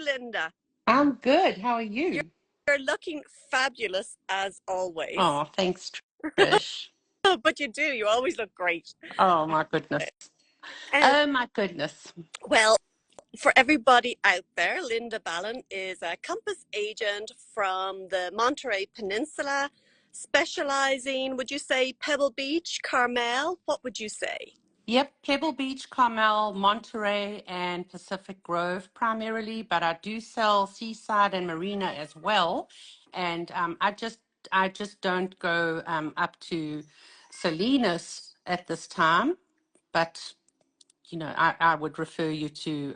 Lynda? I'm good. How are You're, you? you're looking fabulous as always. Oh, thanks, Trish. But you do. You always look great. Oh, my goodness. Um, Oh, my goodness. well, for everybody out there, Lynda Ballin is a compass agent from the Monterey Peninsula, specializing, would you say, Pebble Beach, Carmel? What would you say? Yep, Pebble Beach, Carmel, Monterey, and Pacific Grove primarily, but I do sell Seaside and Marina as well. And I just don't go up to Salinas at this time, but I would refer you to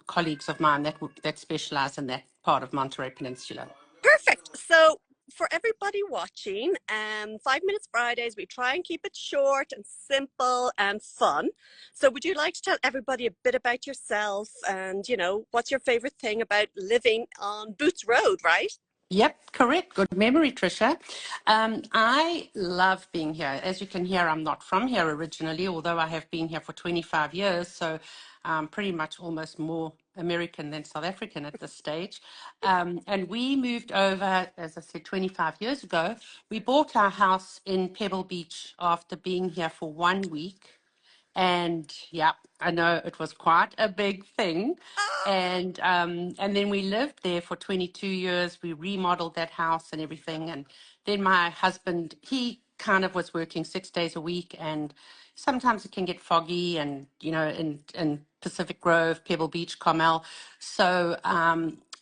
colleagues of mine that specialize in that part of Monterey Peninsula. Perfect. So, for everybody watching, 5 Minutes Fridays, we try and keep it short and simple and fun. So, would you like to tell everybody a bit about yourself and, what's your favorite thing about living on Boots Road, right? Yep, correct. Good memory, Tricia. I love being here. As you can hear, I'm not from here originally, although I have been here for 25 years. So I'm pretty much almost more American than South African at this stage. And we moved over, as I said, 25 years ago. We bought our house in Pebble Beach after being here for 1 week. And yeah, I know it was quite a big thing. And then we lived there for 22 years. We remodeled that house and everything. And then my husband, he kind of was working 6 days a week, and sometimes it can get foggy and in Pacific Grove, Pebble Beach, Carmel. So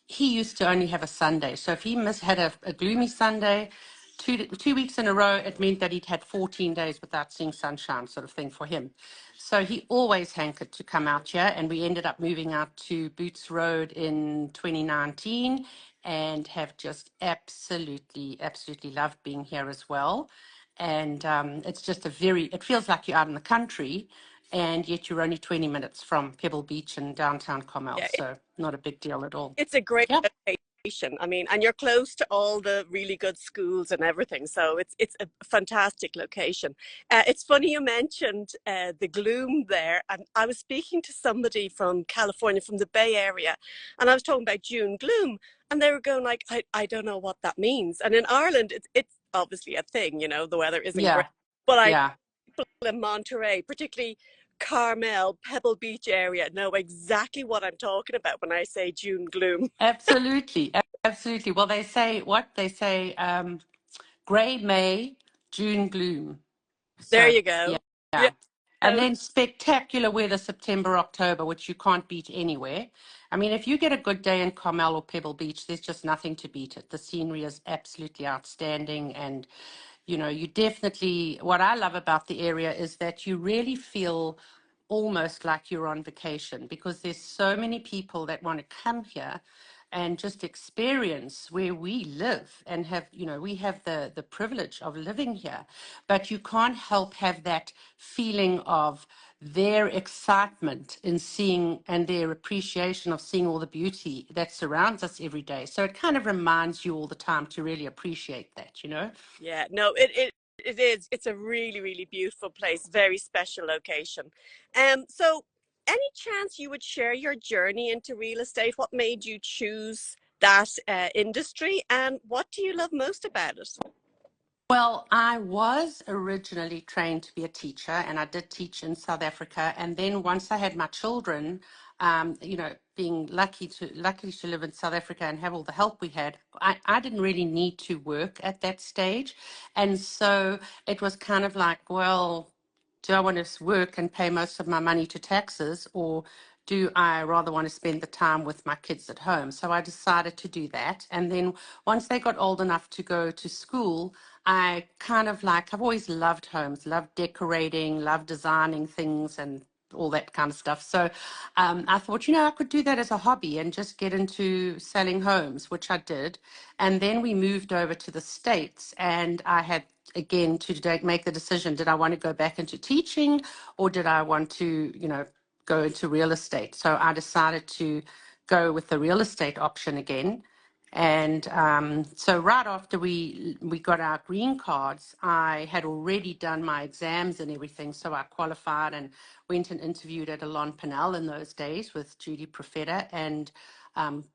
he used to only have a Sunday. So if he had a gloomy Sunday, 2 weeks in a row, it meant that he'd had 14 days without seeing sunshine, sort of thing for him. So he always hankered to come out here, and we ended up moving out to Boots Road in 2019 and have just absolutely, absolutely loved being here as well. And it's just it feels like you're out in the country, and yet you're only 20 minutes from Pebble Beach and downtown Carmel. Yeah, So not a big deal at all. it's a great Yep. location. I mean, and you're close to all the really good schools and everything. So it's a fantastic location. It's funny you mentioned the gloom there. And I was speaking to somebody from California, from the Bay Area, and I was talking about June gloom. And they were going like, I don't know what that means. And in Ireland, it's obviously a thing, the weather isn't great. Yeah. But Yeah. people in Monterey, particularly Carmel, Pebble Beach area, know exactly what I'm talking about when I say June gloom. Absolutely. Absolutely. Well, they say what? They say gray May, June gloom. There So, you yeah. go. Yeah. Yeah. And So then spectacular weather September, October, which you can't beat anywhere. I mean, if you get a good day in Carmel or Pebble Beach, there's just nothing to beat it. The scenery is absolutely outstanding. And, you definitely, what I love about the area is that you really feel almost like you're on vacation, because there's so many people that want to come here and just experience where we live and have, we have the privilege of living here, but you can't help have that feeling of their excitement in seeing and their appreciation of seeing all the beauty that surrounds us every day. So it kind of reminds you all the time to really appreciate that. yeah, no, it is. It's a really, really beautiful place, very special location. So any chance you would share your journey into real estate? What made you choose that industry, and what do you love most about it? Well, I was originally trained to be a teacher, and I did teach in South Africa. And then once I had my children, being lucky to live in South Africa and have all the help we had, I didn't really need to work at that stage. And so it was kind of like, well, do I want to work and pay most of my money to taxes, or do I rather want to spend the time with my kids at home? So I decided to do that. And then once they got old enough to go to school, I kind of I've always loved homes, loved decorating, loved designing things and all that kind of stuff. So I thought, I could do that as a hobby and just get into selling homes, which I did. And then we moved over to the States, and I had again to make the decision, did I want to go back into teaching, or did I want to, go into real estate? So I decided to go with the real estate option again. And so right after we got our green cards, I had already done my exams and everything. So I qualified and went and interviewed at Alon Panel in those days with Judy Profeta. And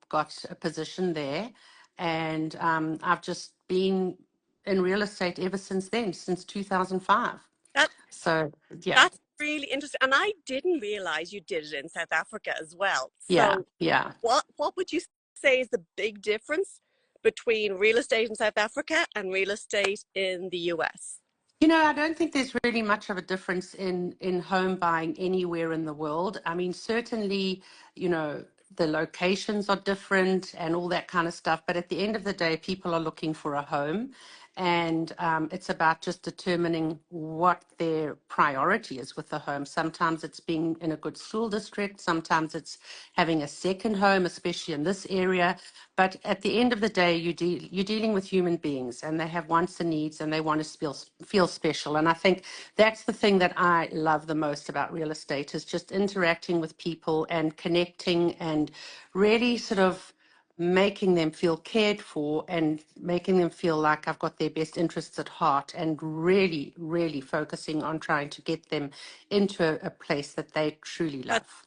got a position there. And I've just been in real estate ever since then, since 2005. That So, yeah, that's really interesting. And I didn't realize you did it in South Africa as well. yeah, So yeah. what would you say is the big difference between real estate in South Africa and real estate in the US? You know, I don't think there's really much of a difference in home buying anywhere in the world. I mean, certainly, you know, the locations are different and all that kind of stuff. But at the end of the day, people are looking for a home, and it's about just determining what their priority is with the home. Sometimes it's being in a good school district. Sometimes it's having a second home, especially in this area. But at the end of the day, you're dealing with human beings, and they have wants and needs, and they want to feel special. And I think that's the thing that I love the most about real estate, is just interacting with people and connecting and really sort of making them feel cared for and making them feel like I've got their best interests at heart, and really, really focusing on trying to get them into a place that they truly love.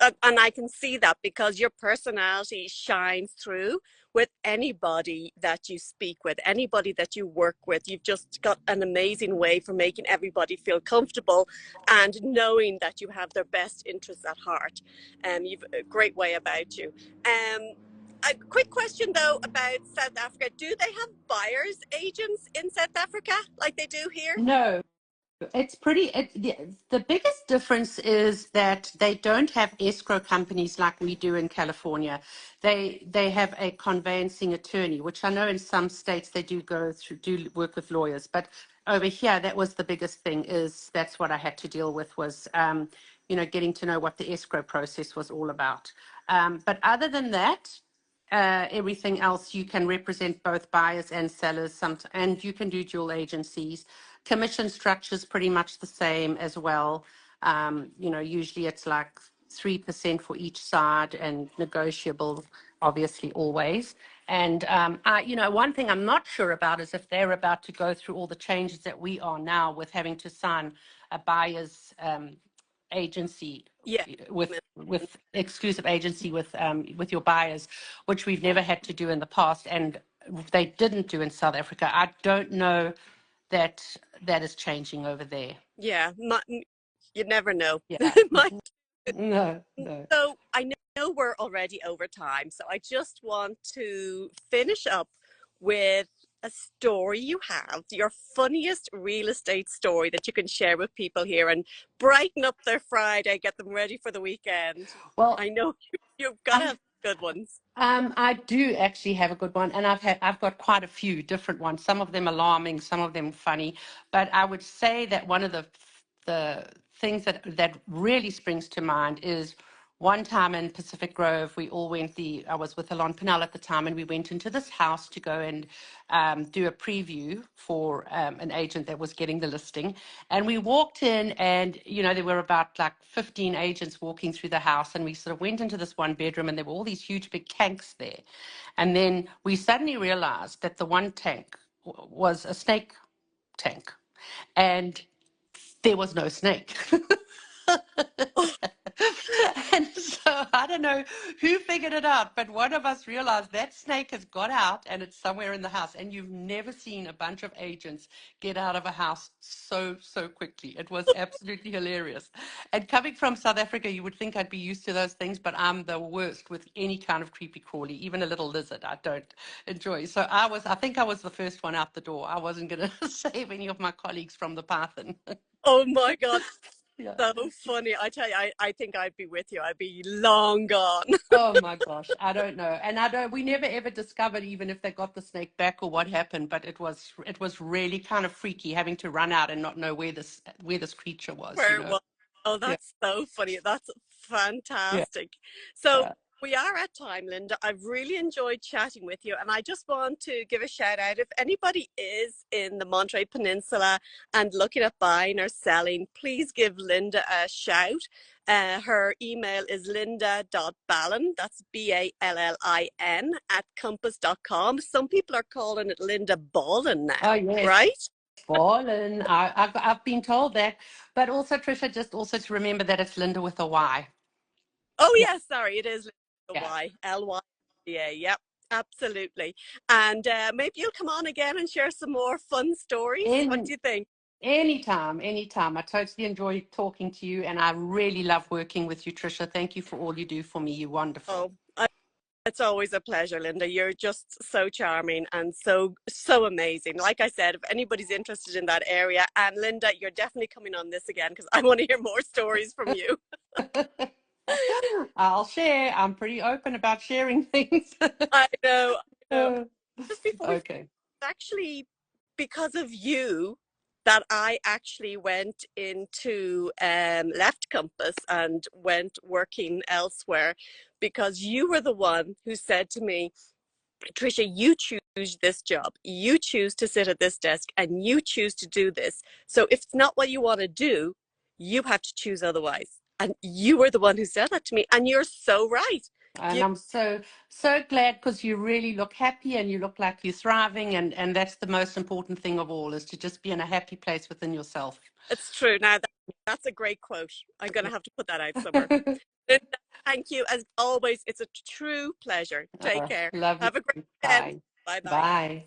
And I can see that because your personality shines through with anybody that you speak with, anybody that you work with. You've just got an amazing way for making everybody feel comfortable and knowing that you have their best interests at heart. You've a great way about you. A quick question though about South Africa. Do they have buyers agents in South Africa like they do here? No, it's the biggest difference is that they don't have escrow companies like we do in California. They have a conveyancing attorney, which I know in some states they do work with lawyers, but over here that was the biggest thing. Is that's what I had to deal with, was getting to know what the escrow process was all about. But other than that, everything else, you can represent both buyers and sellers, and you can do dual agencies. Commission structure is pretty much the same as well. Usually it's like 3% for each side, and negotiable, obviously, always. And one thing I'm not sure about is if they're about to go through all the changes that we are now, with having to sign a buyer's agency, Yeah. with exclusive agency with your buyers, which we've never had to do in the past, and they didn't do in South Africa. I don't know that that is changing over there. Yeah. You never know. Yeah. No, no. So I know we're already over time, so I just want to finish up with a story you have, your funniest real estate story that you can share with people here and brighten up their Friday, get them ready for the weekend. Well, I know you've got to I have good ones. I do actually have a good one, and I've got quite a few different ones. Some of them alarming, some of them funny. But I would say that one of the things that really springs to mind is one time in Pacific Grove. I was with Alon Pinnell at the time, and we went into this house to go and do a preview for an agent that was getting the listing. And we walked in, and there were about like 15 agents walking through the house, and we sort of went into this one bedroom, and there were all these huge big tanks there. And then we suddenly realized that the one tank was a snake tank, and there was no snake. Oh, And so I don't know who figured it out, but one of us realized that snake has got out and it's somewhere in the house. And you've never seen a bunch of agents get out of a house so quickly. It was absolutely hilarious. And coming from South Africa, you would think I'd be used to those things, but I'm the worst with any kind of creepy crawly, even a little lizard. I don't enjoy. So I think I was the first one out the door. I wasn't going to save any of my colleagues from the python. oh my God, Yeah. so funny. I tell you, I think I'd be with you. I'd be long gone. Oh my gosh, I don't know. And we never ever discovered even if they got the snake back or what happened, but it was really kind of freaky having to run out and not know where this creature was. Where it was. Oh, Yeah, that's so funny. That's yeah, fantastic. So yeah. we are at time, Lynda. I've really enjoyed chatting with you, and I just want to give a shout out. If anybody is in the Monterey Peninsula and looking at buying or selling, please give Lynda a shout. Her email is lynda.ballin, that's Ballin, at compass.com. Some people are calling it Lynda Ballin Oh now, yes, right? fallen. I've been told that, but also Tricia, just also to remember that it's Linda with a Y. Oh, Yeah, yes, sorry, it is Yeah. Y, Lyda. Yep, absolutely. And maybe you'll come on again and share some more fun stories. What In do you think? anytime, anytime. I totally enjoy talking to you, and I really love working with you, Tricia. Thank you for all you do for me. You're wonderful. Oh, it's always a pleasure, Lynda. You're just so charming and so amazing. Like I said, if anybody's interested in that area, and Lynda, you're definitely coming on this again because I want to hear more stories from you. I'll share. I'm pretty open about sharing things. I know. Uh, Just before we okay. actually, because of you, that I actually went into left Compass and went working elsewhere because you were the one who said to me, Tricia, you choose this job. You choose to sit at this desk and you choose to do this. So if it's not what you want to do, you have to choose otherwise. And you were the one who said that to me. And you're so right. And You, I'm so glad because you really look happy and you look like you're thriving, and that's the most important thing of all, is to just be in a happy place within yourself. it's true. Now, that's a great quote. I'm going to have to put that out somewhere. Thank you. As always, it's a true pleasure. Take care. Love you. Have a great weekend. Bye. Bye bye. Bye.